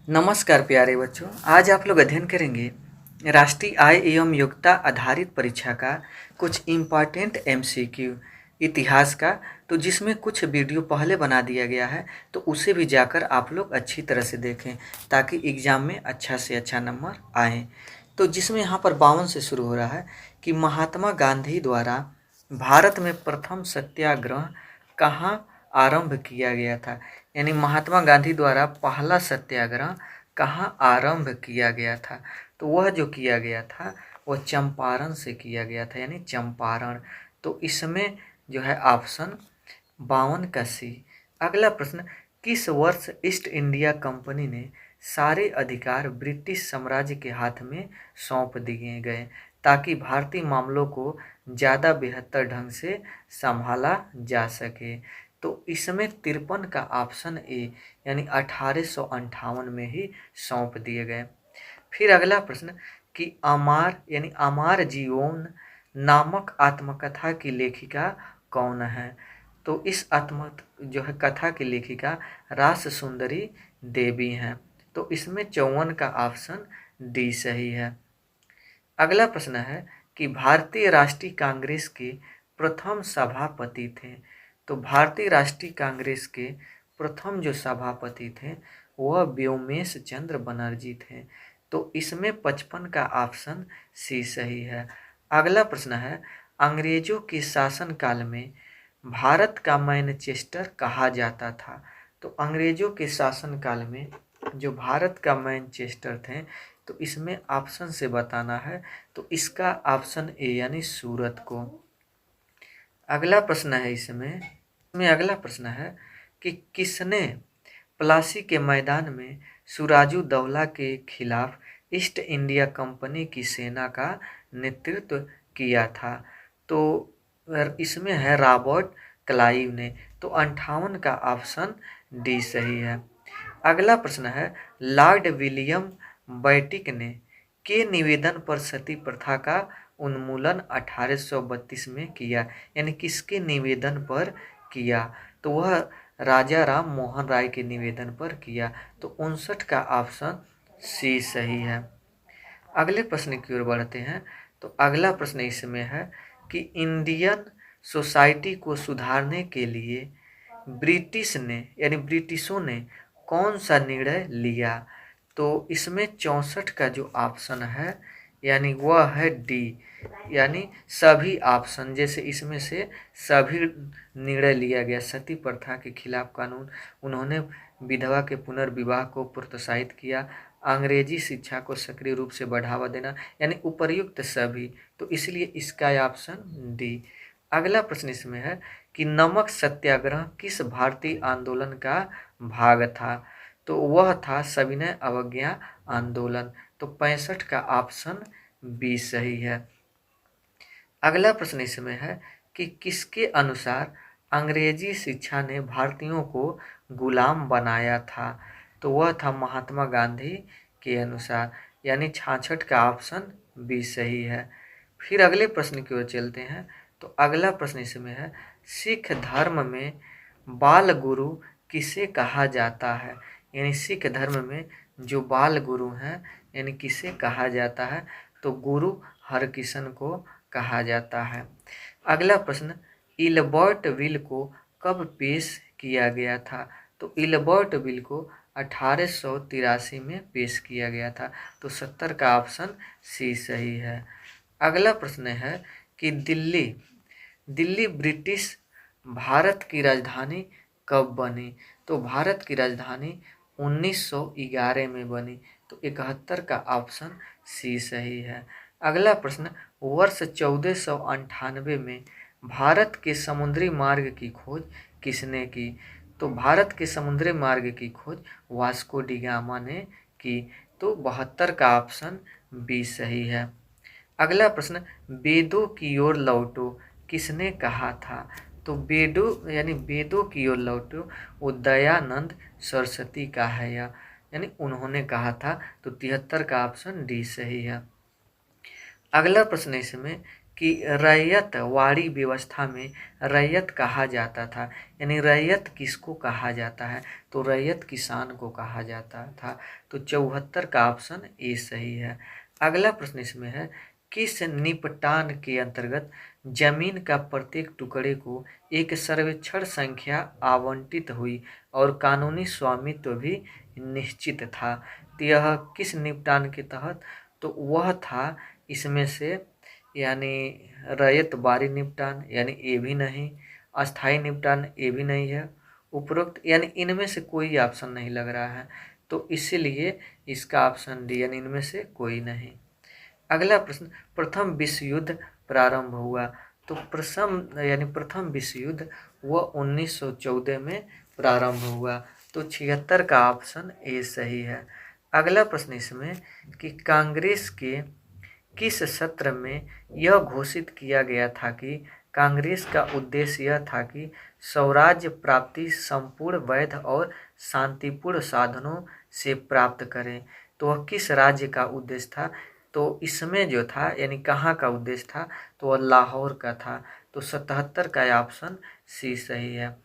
नमस्कार प्यारे बच्चों। आज आप लोग अध्ययन करेंगे राष्ट्रीय आय एवं योग्यता आधारित परीक्षा का कुछ इम्पॉर्टेंट एमसीक्यू इतिहास का। तो जिसमें कुछ वीडियो पहले बना दिया गया है, तो उसे भी जाकर आप लोग अच्छी तरह से देखें ताकि एग्ज़ाम में अच्छा से अच्छा नंबर आए। तो जिसमें यहाँ पर 52 से शुरू हो रहा है कि महात्मा गांधी द्वारा भारत में प्रथम सत्याग्रह कहाँ आरंभ किया गया था। यानी महात्मा गांधी द्वारा पहला सत्याग्रह कहाँ आरंभ किया गया था। तो वह जो किया गया था वह चंपारण से किया गया था, यानी चंपारण। तो इसमें जो है ऑप्शन 52 का सी। अगला प्रश्न, किस वर्ष ईस्ट इंडिया कंपनी ने सारे अधिकार ब्रिटिश साम्राज्य के हाथ में सौंप दिए गए ताकि भारतीय मामलों को ज़्यादा बेहतर ढंग से संभाला जा सके। तो इसमें 53 का ऑप्शन ए, यानी 1858 में ही सौंप दिए गए। फिर अगला प्रश्न कि अमार यानी अमार जीवन नामक आत्मकथा की लेखिका कौन है। तो इस आत्म जो है कथा की लेखिका रास सुंदरी देवी हैं। तो इसमें 54 का ऑप्शन डी सही है। अगला प्रश्न है कि भारतीय राष्ट्रीय कांग्रेस के प्रथम सभापति थे। तो भारतीय राष्ट्रीय कांग्रेस के प्रथम जो सभापति थे वह व्योमेश चंद्र बनर्जी थे। तो इसमें 55 का ऑप्शन सी सही है। अगला प्रश्न है, अंग्रेजों के शासनकाल में भारत का मैनचेस्टर कहा जाता था। तो अंग्रेजों के शासनकाल में जो भारत का मैनचेस्टर थे, तो इसमें ऑप्शन से बताना है। तो इसका ऑप्शन ए यानी सूरत को। अगला प्रश्न है इसमें अगला प्रश्न है कि किसने प्लासी के मैदान में सिराजुद्दौला के खिलाफ ईस्ट इंडिया कंपनी की सेना का नेतृत्व किया था। तो इसमें है रॉबर्ट क्लाइव ने। तो 58 का ऑप्शन डी सही है। अगला प्रश्न है, लॉर्ड विलियम बेंटिक ने के निवेदन पर सती प्रथा का उन्मूलन 1832 में किया, यानी किसके निवेदन पर किया। तो वह राजा राम मोहन राय के निवेदन पर किया। तो 59 का ऑप्शन सी सही है। अगले प्रश्न की ओर बढ़ते हैं। तो अगला प्रश्न इसमें है कि इंडियन सोसाइटी को सुधारने के लिए ब्रिटिशों ने कौन सा निर्णय लिया। तो इसमें 64 का जो ऑप्शन है यानी वह है डी, यानी सभी ऑप्शन, जैसे इसमें से सभी निर्णय लिया गया। सती प्रथा के खिलाफ कानून, उन्होंने विधवा के पुनर्विवाह को प्रोत्साहित किया, अंग्रेजी शिक्षा को सक्रिय रूप से बढ़ावा देना, यानी उपर्युक्त सभी। तो इसलिए इसका ऑप्शन डी। अगला प्रश्न इसमें है कि नमक सत्याग्रह किस भारतीय आंदोलन का भाग था। तो वह था सविनय अवज्ञा आंदोलन। तो 65 का ऑप्शन बी सही है। अगला प्रश्न इसमें है कि किसके अनुसार अंग्रेजी शिक्षा ने भारतीयों को गुलाम बनाया था। तो वह था महात्मा गांधी के अनुसार, यानी 66 का ऑप्शन बी सही है। फिर अगले प्रश्न की ओर चलते हैं। तो अगला प्रश्न इसमें है, सिख धर्म में बाल गुरु किसे कहा जाता है। यानी सिख धर्म में जो बाल गुरु हैं यानी किसे कहा जाता है। तो गुरु हरकिशन को कहा जाता है। अगला प्रश्न, इल्बर्ट बिल को कब पेश किया गया था। तो इल्बर्ट बिल को 1883 में पेश किया गया था। तो 70 का ऑप्शन सी सही है। अगला प्रश्न है कि दिल्ली ब्रिटिश भारत की राजधानी कब बनी। तो भारत की राजधानी 1911 में बनी। तो 71 का ऑप्शन सी सही है। अगला प्रश्न, वर्ष 1498 में भारत के समुद्री मार्ग की खोज किसने की। तो भारत के समुद्री मार्ग की खोज वास्को डी गामा ने की। तो 72 का ऑप्शन बी सही है। अगला प्रश्न, वेदों की ओर लौटो किसने कहा था। तो वेदों की ओर लौटो वो दयानंद सरस्वती का है यह, यानी उन्होंने कहा था। तो 73 का ऑप्शन डी सही है। अगला प्रश्न इसमें कि रैयतवाड़ी व्यवस्था में रैयत कहा जाता था, यानी रैयत किसको कहा जाता है, तो रैयत किसान को कहा जाता था। तो 74 का ऑप्शन ए सही है। अगला प्रश्न इसमें है, किस निपटान के अंतर्गत जमीन का प्रत्येक टुकड़े को एक सर्वेक्षण संख्या आवंटित हुई और कानूनी स्वामित्व भी निश्चित था। तो यह किस निपटान के तहत, तो वह था इसमें से यानी रैयतवाड़ी निपटान, यानी ये भी नहीं, अस्थाई निपटान ये भी नहीं है, उपरोक्त यानी इनमें से कोई ऑप्शन नहीं लग रहा है, तो इसीलिए इसका ऑप्शन डी यानी इनमें से कोई नहीं। अगला प्रश्न, प्रथम विश्व युद्ध प्रारंभ हुआ, तो प्रथम विश्व युद्ध वह 1914 में प्रारंभ हुआ, तो 76 का ऑप्शन ए सही है। अगला प्रश्न इसमें कि कांग्रेस के किस सत्र में यह घोषित किया गया था कि कांग्रेस का उद्देश्य यह था कि स्वराज्य प्राप्ति संपूर्ण वैध और शांतिपूर्ण साधनों से प्राप्त करें। तो वह किस राज्य का उद्देश्य था, तो इसमें जो था यानी कहाँ का उद्देश्य था, तो वह लाहौर का था। तो 77 का ऑप्शन सी सही है।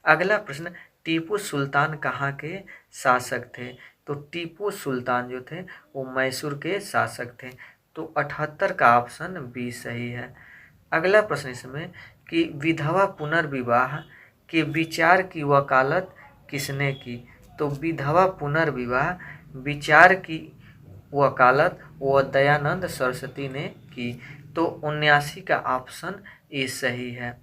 अगला प्रश्न, टीपू सुल्तान कहाँ के शासक थे, तो टीपू सुल्तान जो थे वो मैसूर के शासक थे। तो 78 का ऑप्शन बी सही है। अगला प्रश्न इसमें कि विधवा पुनर्विवाह के विचार की वकालत किसने की, तो विधवा पुनर्विवाह विचार की वकालत वो दयानंद सरस्वती ने की। तो 79 का ऑप्शन ए सही है।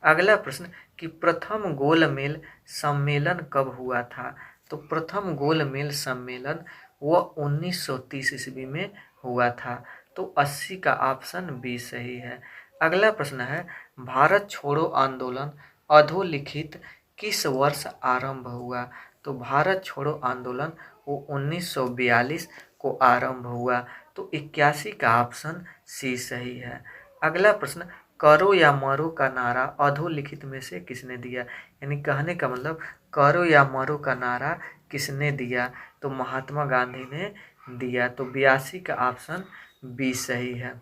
अगला प्रश्न कि प्रथम गोलमेज सम्मेलन कब हुआ था, तो प्रथम गोलमेज सम्मेलन वह 1930 ईस्वी में हुआ था। तो 80 का ऑप्शन बी सही है। अगला प्रश्न है, भारत छोड़ो आंदोलन अधोलिखित किस वर्ष आरंभ हुआ, तो भारत छोड़ो आंदोलन वो 1942 को आरंभ हुआ। तो 81 का ऑप्शन सी सही है। अगला प्रश्न, करो या मरो का नारा अधोलिखित में से किसने दिया, यानी कहने का मतलब करो या मरो का नारा किसने दिया, तो महात्मा गांधी ने दिया। तो 82 का ऑप्शन बी सही है।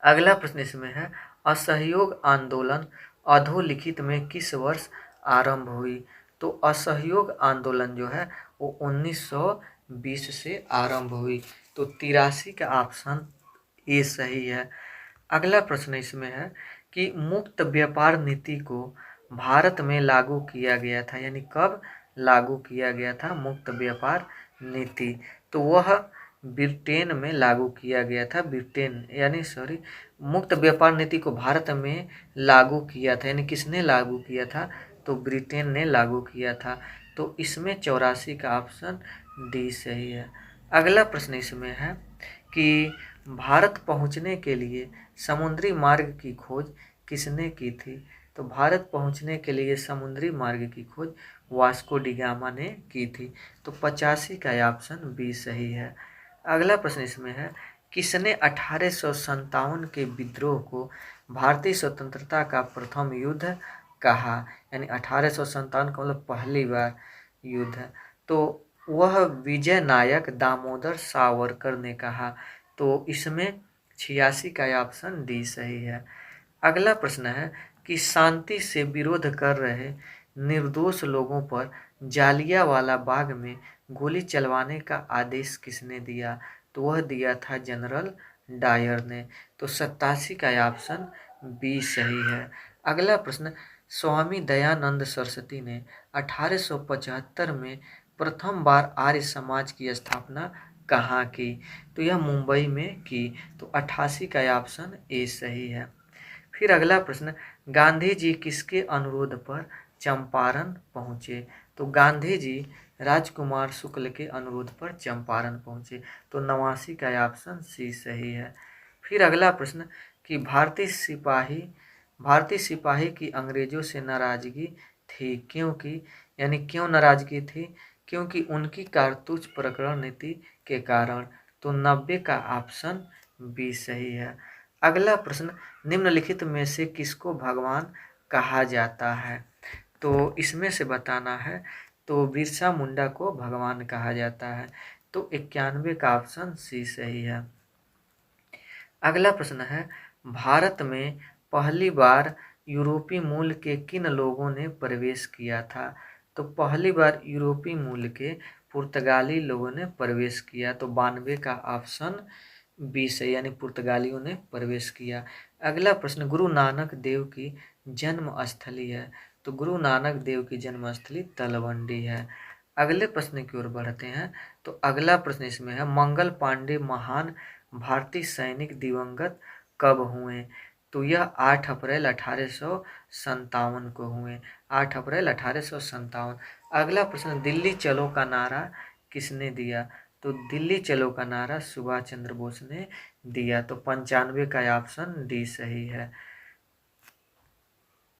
अगला प्रश्न इसमें है, असहयोग आंदोलन अधोलिखित में किस वर्ष आरंभ हुई, तो असहयोग आंदोलन जो है वो 1920 से आरंभ हुई। तो 83 का ऑप्शन ए सही है। अगला प्रश्न इसमें है कि मुक्त व्यापार नीति को भारत में लागू किया गया था, यानी कब लागू किया गया था मुक्त व्यापार नीति, तो वह ब्रिटेन में लागू किया गया था। मुक्त व्यापार नीति को भारत में लागू किया था, यानी किसने लागू किया था, तो ब्रिटेन ने लागू किया था। तो इसमें 84 का ऑप्शन डी सही है। अगला प्रश्न इसमें है कि भारत पहुंचने के लिए समुद्री मार्ग की खोज किसने की थी, तो भारत पहुंचने के लिए समुद्री मार्ग की खोज वास्को डी गामा ने की थी। तो 85 का ऑप्शन बी सही है। अगला प्रश्न इसमें है, किसने 1857 के विद्रोह को भारतीय स्वतंत्रता का प्रथम युद्ध कहा, यानी 1857 का मतलब पहली बार युद्ध है, तो वह विजय नायक दामोदर सावरकर ने कहा। तो इसमें 86 का ऑप्शन डी सही है। अगला प्रश्न है कि शांति से विरोध कर रहे निर्दोष लोगों पर जालियांवाला बाग में गोली चलवाने का आदेश किसने दिया, तो वह दिया था जनरल डायर ने। तो 87 का ऑप्शन बी सही है। अगला प्रश्न, स्वामी दयानंद सरस्वती ने 1875 में प्रथम बार आर्य समाज की स्थापना कहाँ की, तो यह मुंबई में की। तो 88 का ऑप्शन ए सही है। फिर अगला प्रश्न, गांधी जी किसके अनुरोध पर चंपारण पहुँचे, तो गांधी जी राजकुमार शुक्ल के अनुरोध पर चंपारण पहुँचे। तो 89 का ऑप्शन सी सही है। फिर अगला प्रश्न कि भारतीय सिपाही की अंग्रेजों से नाराजगी थी क्योंकि, यानी क्यों नाराजगी थी, क्योंकि उनकी कारतूस प्रकरण नीति के कारण। तो 90 का ऑप्शन बी सही है। अगला प्रश्न, निम्नलिखित में से किसको भगवान कहा जाता है, तो इसमें से बताना है। तो बिरसा मुंडा को भगवान कहा जाता है। तो 91 का ऑप्शन सी सही है। अगला प्रश्न है, भारत में पहली बार यूरोपीय मूल के किन लोगों ने प्रवेश किया था? तो पहली बार यूरोपीय मूल के पुर्तगाली लोगों ने प्रवेश किया। तो 92 का ऑप्शन 20 है, यानी पुर्तगालियों ने प्रवेश किया। अगला प्रश्न, गुरु नानक देव की जन्म स्थली है? तो गुरु नानक देव की जन्म स्थली तलवंडी है। अगले प्रश्न की ओर बढ़ते हैं। तो अगला प्रश्न इसमें है, मंगल पांडे महान भारतीय सैनिक दिवंगत कब हुए? तो यह 8 अप्रैल 1857 को हुए। 8 अप्रैल 1857। अगला प्रश्न, दिल्ली चलो का नारा किसने दिया? तो दिल्ली चलो का नारा सुभाष चंद्र बोस ने दिया। तो 95 का ऑप्शन डी सही है।